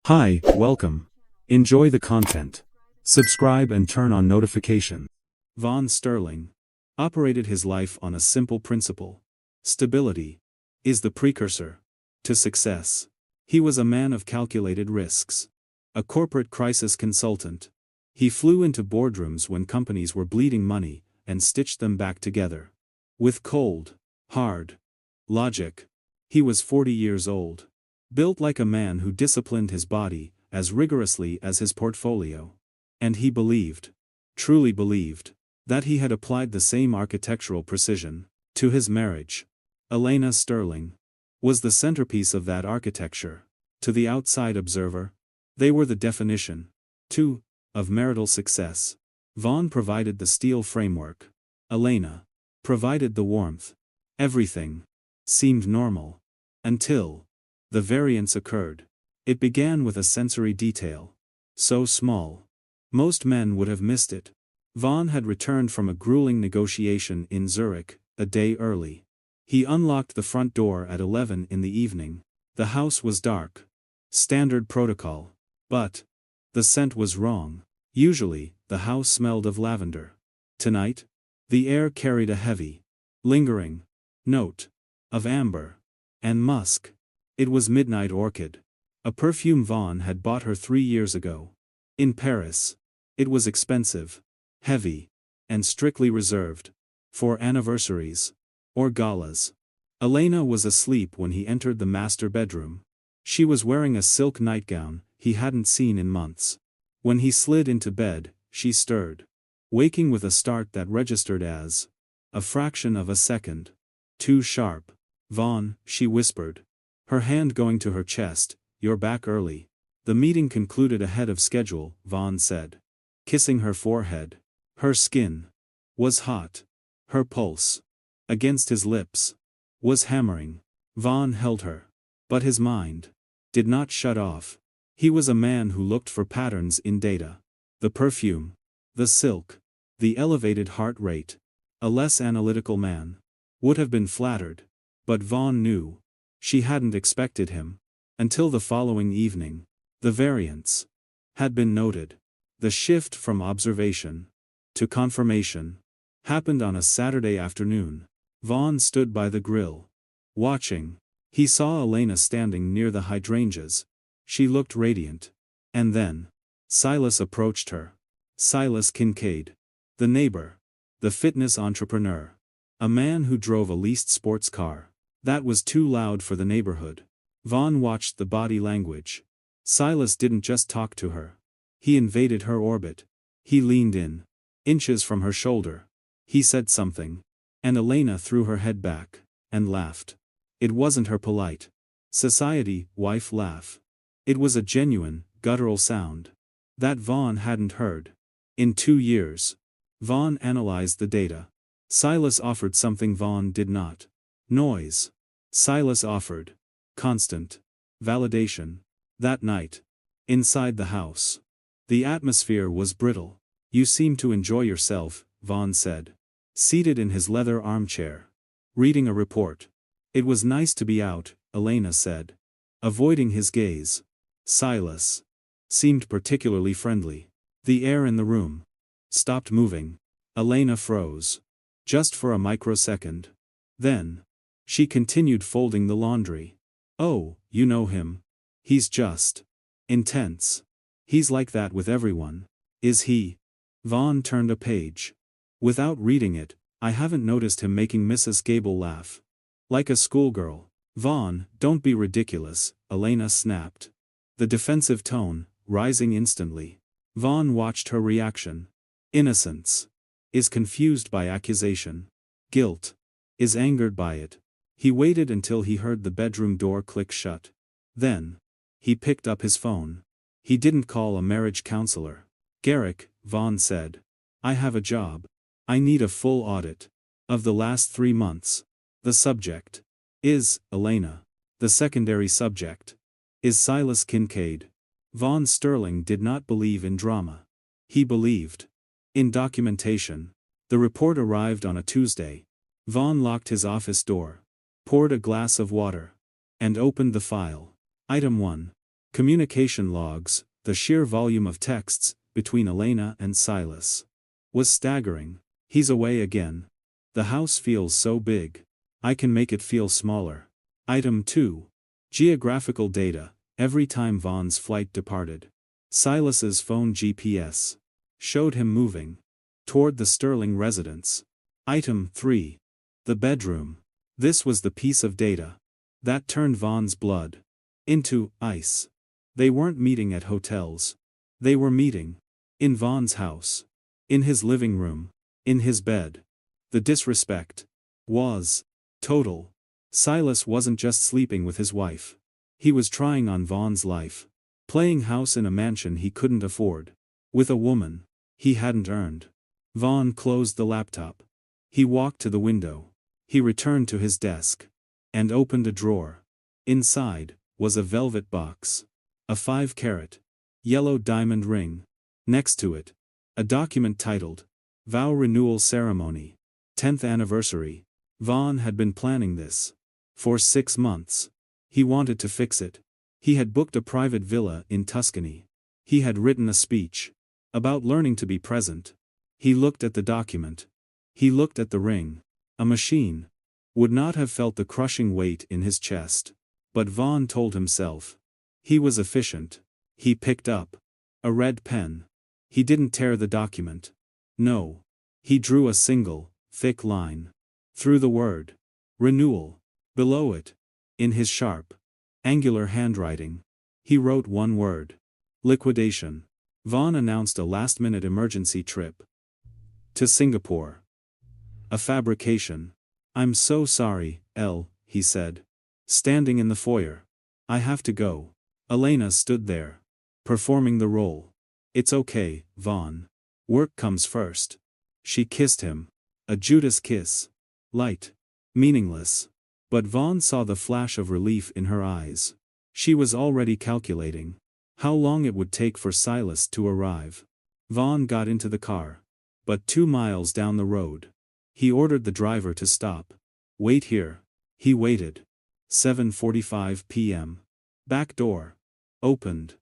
Hi, welcome. Enjoy the content. Subscribe and turn on notifications. Von Sterling operated his life on a simple principle. Stability is the precursor to success. He was a man of calculated risks. A corporate crisis consultant. He flew into boardrooms when companies were bleeding money and stitched them back together. With cold, hard logic. He was 40 years old. Built like a man who disciplined his body as rigorously as his portfolio. And he believed, truly believed, that he had applied the same architectural precision to his marriage. Elena Sterling was the centerpiece of that architecture. To the outside observer, they were the definition, too, of marital success. Von provided the steel framework. Elena provided the warmth. Everything seemed normal. Until the variance occurred. It began with a sensory detail. So small. Most men would have missed it. Von had returned from a grueling negotiation in Zurich, a day early. He unlocked the front door at 11 in the evening. The house was dark. Standard protocol. But the scent was wrong. Usually, the house smelled of lavender. Tonight, the air carried a heavy, lingering note of amber and musk. It was Midnight Orchid. A perfume Von had bought her 3 years ago. In Paris. It was expensive, heavy, and strictly reserved for anniversaries or galas. Elena was asleep when he entered the master bedroom. She was wearing a silk nightgown he hadn't seen in months. When he slid into bed, she stirred, waking with a start that registered as a fraction of a second too sharp. Von, she whispered, her hand going to her chest, "You're back early." The meeting concluded ahead of schedule, Von said, kissing her forehead. Her skin was hot. Her pulse, against his lips, was hammering. Von held her. But his mind did not shut off. He was a man who looked for patterns in data. The perfume, the silk, the elevated heart rate. A less analytical man would have been flattered. But Von knew. She hadn't expected him. Until the following evening. The variance had been noted. The shift from observation to confirmation happened on a Saturday afternoon. Von stood by the grill, watching. He saw Elena standing near the hydrangeas. She looked radiant. And then Silas approached her. Silas Kincaid. The neighbor. The fitness entrepreneur. A man who drove a leased sports car. That was too loud for the neighborhood. Von watched the body language. Silas didn't just talk to her. He invaded her orbit. He leaned in, inches from her shoulder. He said something. And Elena threw her head back, and laughed. It wasn't her polite society wife laugh. It was a genuine, guttural sound that Von hadn't heard in 2 years. Von analyzed the data. Silas offered something Von did not. Noise. Silas offered constant validation. That night, inside the house, the atmosphere was brittle. "You seem to enjoy yourself," Von said, seated in his leather armchair, reading a report. "It was nice to be out," Elena said, avoiding his gaze. Silas seemed particularly friendly. The air in the room stopped moving. Elena froze. Just for a microsecond. Then she continued folding the laundry. "Oh, you know him. He's just intense. He's like that with everyone." "Is he?" Von turned a page. "Without reading it, I haven't noticed him making Mrs. Gable laugh. Like a schoolgirl." "Von, don't be ridiculous," Elena snapped. The defensive tone, rising instantly. Von watched her reaction. Innocence is confused by accusation. Guilt is angered by it. He waited until he heard the bedroom door click shut. Then he picked up his phone. He didn't call a marriage counselor. "Garrick," Von said, "I have a job. I need a full audit of the last 3 months. The subject is Elena. The secondary subject is Silas Kincaid." Von Sterling did not believe in drama. He believed in documentation. The report arrived on a Tuesday. Von locked his office door, poured a glass of water, and opened the file. Item 1. Communication logs, the sheer volume of texts, between Elena and Silas, was staggering. He's away again. The house feels so big. I can make it feel smaller. Item 2. Geographical data, every time Vaughn's flight departed. Silas's phone GPS showed him moving toward the Sterling residence. Item 3. The bedroom. This was the piece of data that turned Vaughn's blood into ice. They weren't meeting at hotels. They were meeting in Vaughn's house, in his living room, in his bed. The disrespect was total. Silas wasn't just sleeping with his wife. He was trying on Vaughn's life, playing house in a mansion he couldn't afford, with a woman he hadn't earned. Vaughn closed the laptop. He walked to the window. He returned to his desk and opened a drawer. Inside was a velvet box, a 5-carat yellow diamond ring. Next to it, a document titled Vow Renewal Ceremony, 10th Anniversary. Vaughn had been planning this for 6 months. He wanted to fix it. He had booked a private villa in Tuscany. He had written a speech about learning to be present. He looked at the document. He looked at the ring. A machine would not have felt the crushing weight in his chest. But Vaughn told himself he was efficient. He picked up a red pen. He didn't tear the document. No. He drew a single, thick line through the word renewal. Below it, in his sharp, angular handwriting, he wrote one word: liquidation. Vaughn announced a last-minute emergency trip to Singapore. A fabrication. I'm so sorry, Elle, he said, standing in the foyer. I have to go. Elena stood there, performing the role. It's okay, Vaughn. Work comes first. She kissed him. A Judas kiss. Light. Meaningless. But Vaughn saw the flash of relief in her eyes. She was already calculating how long it would take for Silas to arrive. Vaughn got into the car. But 2 miles down the road, he ordered the driver to stop. Wait here. He waited. 7:45 p.m. Back door opened.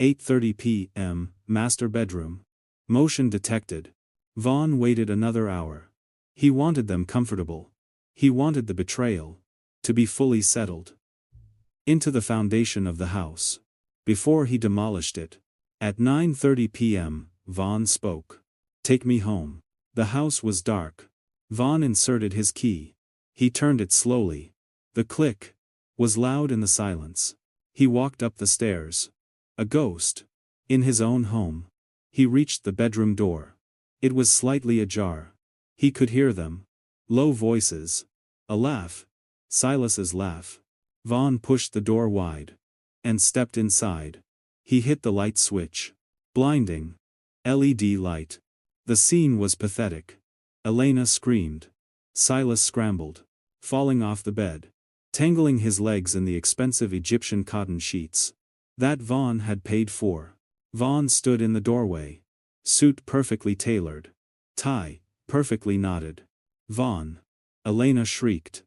8:30 p.m. Master bedroom. Motion detected. Vaughn waited another hour. He wanted them comfortable. He wanted the betrayal to be fully settled into the foundation of the house before he demolished it. At 9:30 p.m., Vaughn spoke. Take me home. The house was dark. Vaughn inserted his key. He turned it slowly. The click was loud in the silence. He walked up the stairs. A ghost. In his own home. He reached the bedroom door. It was slightly ajar. He could hear them. Low voices. A laugh. Silas's laugh. Vaughn pushed the door wide and stepped inside. He hit the light switch. Blinding LED light. The scene was pathetic. Elena screamed. Silas scrambled, falling off the bed, tangling his legs in the expensive Egyptian cotton sheets that Vaughn had paid for. Vaughn stood in the doorway. Suit perfectly tailored. Tie perfectly knotted. Vaughn. Elena shrieked.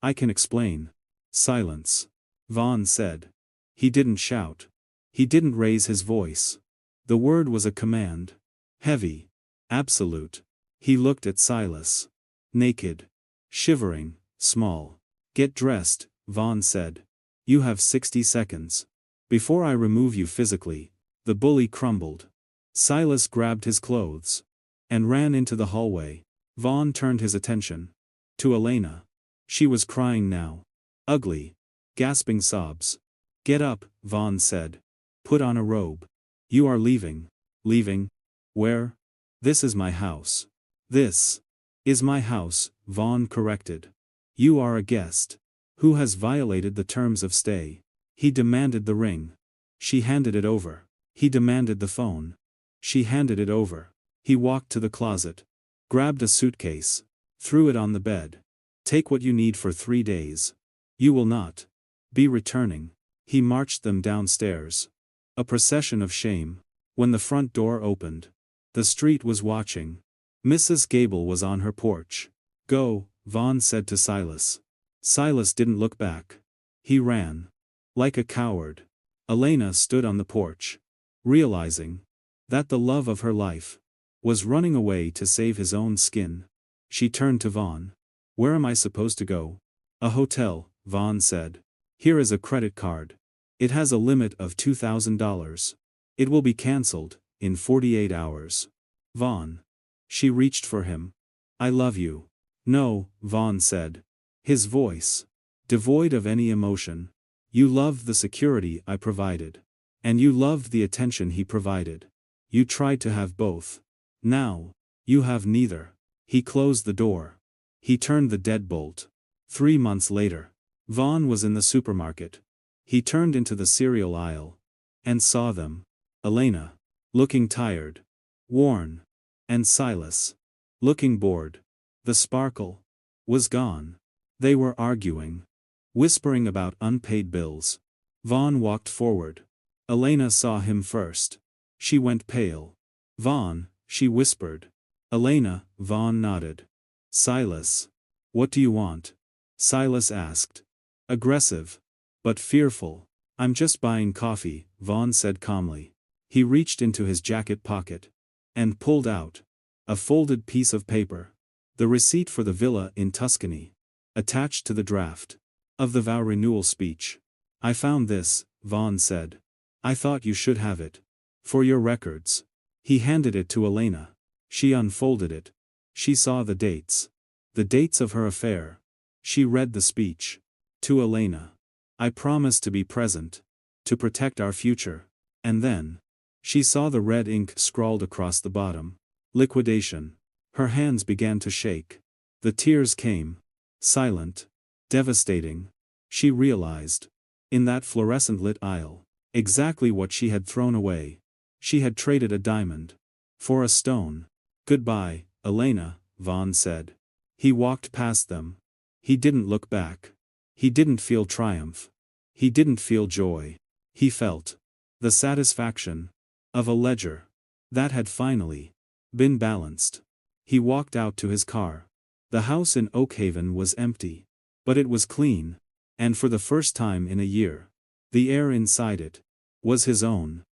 I can explain. Silence. Vaughn said. He didn't shout. He didn't raise his voice. The word was a command. Heavy. Absolute. He looked at Silas. Naked. Shivering. Small. Get dressed, Vaughn said. You have 60 seconds. Before I remove you physically. The bully crumbled. Silas grabbed his clothes and ran into the hallway. Vaughn turned his attention to Elena. She was crying now. Ugly. Gasping sobs. Get up, Vaughn said. Put on a robe. You are leaving. Leaving? Where? This is my house. This is my house, Vaughn corrected. You are a guest who has violated the terms of stay. He demanded the ring. She handed it over. He demanded the phone. She handed it over. He walked to the closet, grabbed a suitcase, threw it on the bed. Take what you need for 3 days. You will not be returning. He marched them downstairs. A procession of shame. When the front door opened, the street was watching. Mrs. Gable was on her porch. Go, Vaughn said to Silas. Silas didn't look back. He ran. Like a coward. Elena stood on the porch. Realizing that the love of her life was running away to save his own skin, she turned to Vaughn. "Where am I supposed to go?" "A hotel," Vaughn said. "Here is a credit card. It has a limit of $2,000. It will be cancelled in 48 hours. Vaughn." She reached for him. "I love you." "No," Vaughn said, his voice devoid of any emotion. "You loved the security I provided. And you loved the attention he provided. You tried to have both. Now, you have neither." He closed the door. He turned the deadbolt. 3 months later, Vaughn was in the supermarket. He turned into the cereal aisle and saw them. Elena, looking tired, worn, and Silas, looking bored. The sparkle was gone. They were arguing, whispering about unpaid bills. Vaughn walked forward. Elena saw him first. She went pale. "Vaughn," she whispered. "Elena," Vaughn nodded. "Silas. What do you want?" Silas asked. Aggressive, but fearful. "I'm just buying coffee," Vaughn said calmly. He reached into his jacket pocket and pulled out a folded piece of paper. The receipt for the villa in Tuscany, attached to the draft of the vow renewal speech. "I found this," Vaughn said. "I thought you should have it. For your records." He handed it to Elena. She unfolded it. She saw the dates. The dates of her affair. She read the speech. To Elena. "I promise to be present. To protect our future." And then she saw the red ink scrawled across the bottom. Liquidation. Her hands began to shake. The tears came. Silent. Devastating. She realized. In that fluorescent lit aisle. Exactly what she had thrown away. She had traded a diamond for a stone. "Goodbye, Elena," Vaughn said. He walked past them. He didn't look back. He didn't feel triumph. He didn't feel joy. He felt the satisfaction of a ledger that had finally been balanced. He walked out to his car. The house in Oakhaven was empty. But it was clean. And for the first time in a year, the air inside it was his own.